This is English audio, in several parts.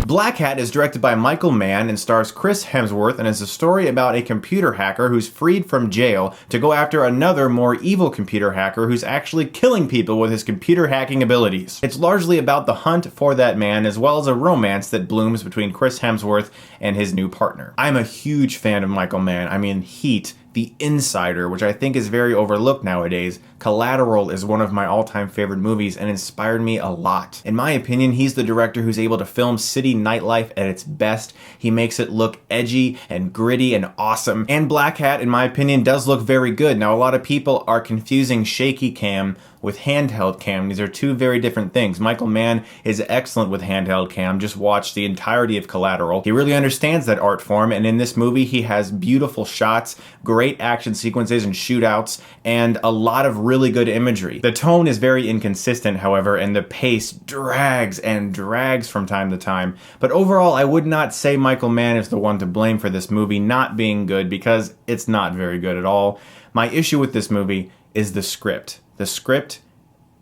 Blackhat is directed by Michael Mann and stars Chris Hemsworth and is a story about a computer hacker who's freed from jail to go after another more evil computer hacker who's actually killing people with his computer hacking abilities. It's largely about the hunt for that man as well as a romance that blooms between Chris Hemsworth and his new partner. I'm a huge fan of Michael Mann. I mean, Heat, The Insider, which I think is very overlooked nowadays. Collateral is one of my all-time favorite movies and inspired me a lot. In my opinion, he's the director who's able to film city nightlife at its best. He makes it look edgy and gritty and awesome. And Blackhat, in my opinion, does look very good. Now, a lot of people are confusing shaky cam with handheld cam. These are two very different things. Michael Mann is excellent with handheld cam. Just watch the entirety of Collateral. He really understands that art form, and in this movie he has beautiful shots, great action sequences and shootouts, and a lot of really good imagery. The tone is very inconsistent, however, and the pace drags and drags from time to time. But overall, I would not say Michael Mann is the one to blame for this movie not being good, because it's not very good at all. My issue with this movie is the script. The script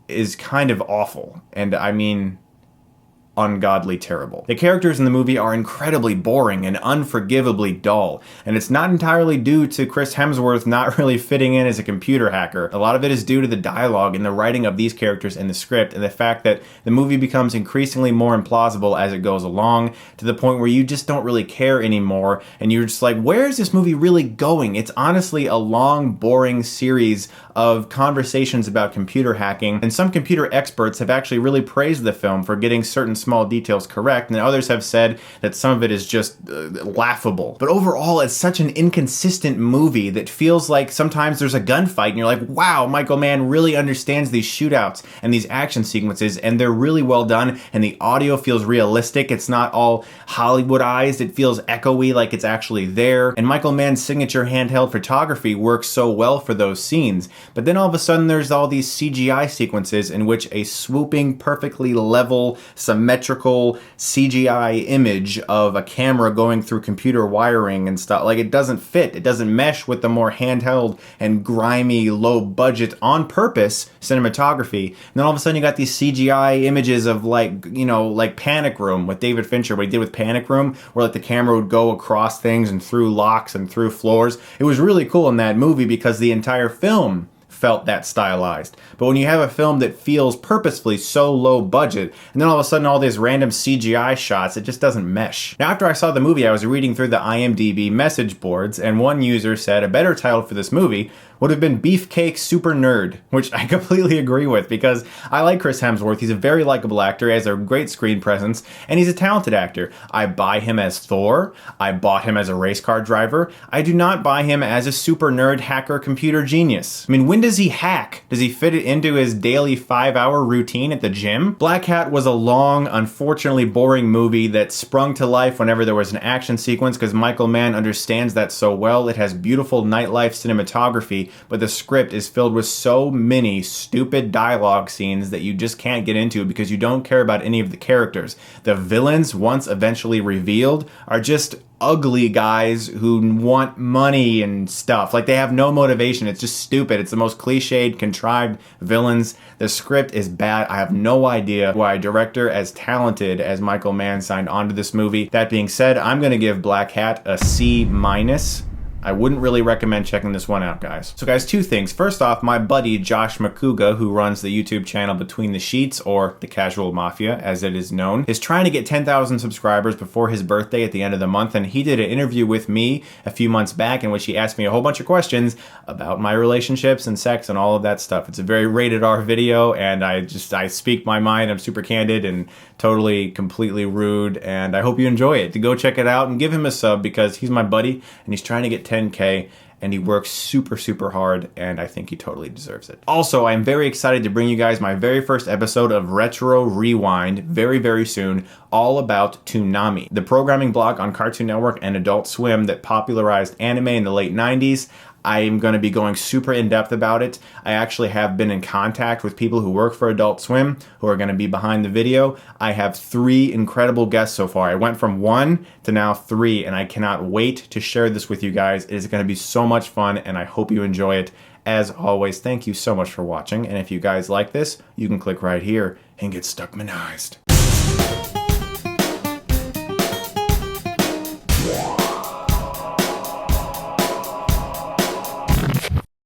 is kind of awful, and I mean ungodly terrible. The characters in the movie are incredibly boring and unforgivably dull, and it's not entirely due to Chris Hemsworth not really fitting in as a computer hacker. A lot of it is due to the dialogue and the writing of these characters in the script, and the fact that the movie becomes increasingly more implausible as it goes along, to the point where you just don't really care anymore, and you're just like, where is this movie really going? It's honestly a long, boring series of conversations about computer hacking, and some computer experts have actually really praised the film for getting certain small details correct, and others have said that some of it is just laughable. But overall, it's such an inconsistent movie that feels like sometimes there's a gunfight and you're like, wow, Michael Mann really understands these shootouts and these action sequences, and they're really well done, and the audio feels realistic. It's not all Hollywoodized. It feels echoey, like it's actually there, and Michael Mann's signature handheld photography works so well for those scenes. But then all of a sudden there's all these CGI sequences in which a swooping, perfectly level, symmetrical CGI image of a camera going through computer wiring and stuff, like, it doesn't fit. It doesn't mesh with the more handheld and grimy, low budget, on purpose cinematography. And then all of a sudden you got these CGI images of, like, you know, like Panic Room with David Fincher, what he did with Panic Room, where like the camera would go across things and through locks and through floors. It was really cool in that movie because the entire film felt that stylized. But when you have a film that feels purposefully so low budget, and then all of a sudden all these random CGI shots, it just doesn't mesh. Now, after I saw the movie, I was reading through the IMDb message boards, and one user said a better title for this movie would have been Beefcake Super Nerd, which I completely agree with, because I like Chris Hemsworth. He's a very likable actor, he has a great screen presence, and he's a talented actor. I buy him as Thor. I bought him as a race car driver. I do not buy him as a super nerd hacker computer genius. I mean, when does he hack? Does he fit it into his daily 5-hour routine at the gym? Blackhat was a long, unfortunately boring movie that sprung to life whenever there was an action sequence, because Michael Mann understands that so well. It has beautiful nightlife cinematography, but the script is filled with so many stupid dialogue scenes that you just can't get into because you don't care about any of the characters. The villains, once eventually revealed, are just ugly guys who want money and stuff. Like, they have no motivation. It's just stupid. It's the most cliched, contrived villains. The script is bad. I have no idea why a director as talented as Michael Mann signed onto this movie. That being said, I'm going to give Blackhat a C-. I wouldn't really recommend checking this one out, guys. So guys, two things. First off, my buddy Josh Makuga, who runs the YouTube channel Between the Sheets, or The Casual Mafia as it is known, is trying to get 10,000 subscribers before his birthday at the end of the month, and he did an interview with me a few months back in which he asked me a whole bunch of questions about my relationships and sex and all of that stuff. It's a very rated R video, and I speak my mind. I'm super candid and totally, completely rude, and I hope you enjoy it. To go check it out and give him a sub, because he's my buddy and he's trying to get 10K, and he works super, super hard, and I think he totally deserves it. Also, I'm very excited to bring you guys my very first episode of Retro Rewind very, very soon, all about Toonami, the programming blog on Cartoon Network and Adult Swim that popularized anime in the late 90s. I am going to be going super in-depth about it. I actually have been in contact with people who work for Adult Swim who are going to be behind the video. I have 3 incredible guests so far. I went from 1 to now 3, and I cannot wait to share this with you guys. It is going to be so much fun, and I hope you enjoy it. As always, thank you so much for watching, and if you guys like this, you can click right here and get Stuckmanized.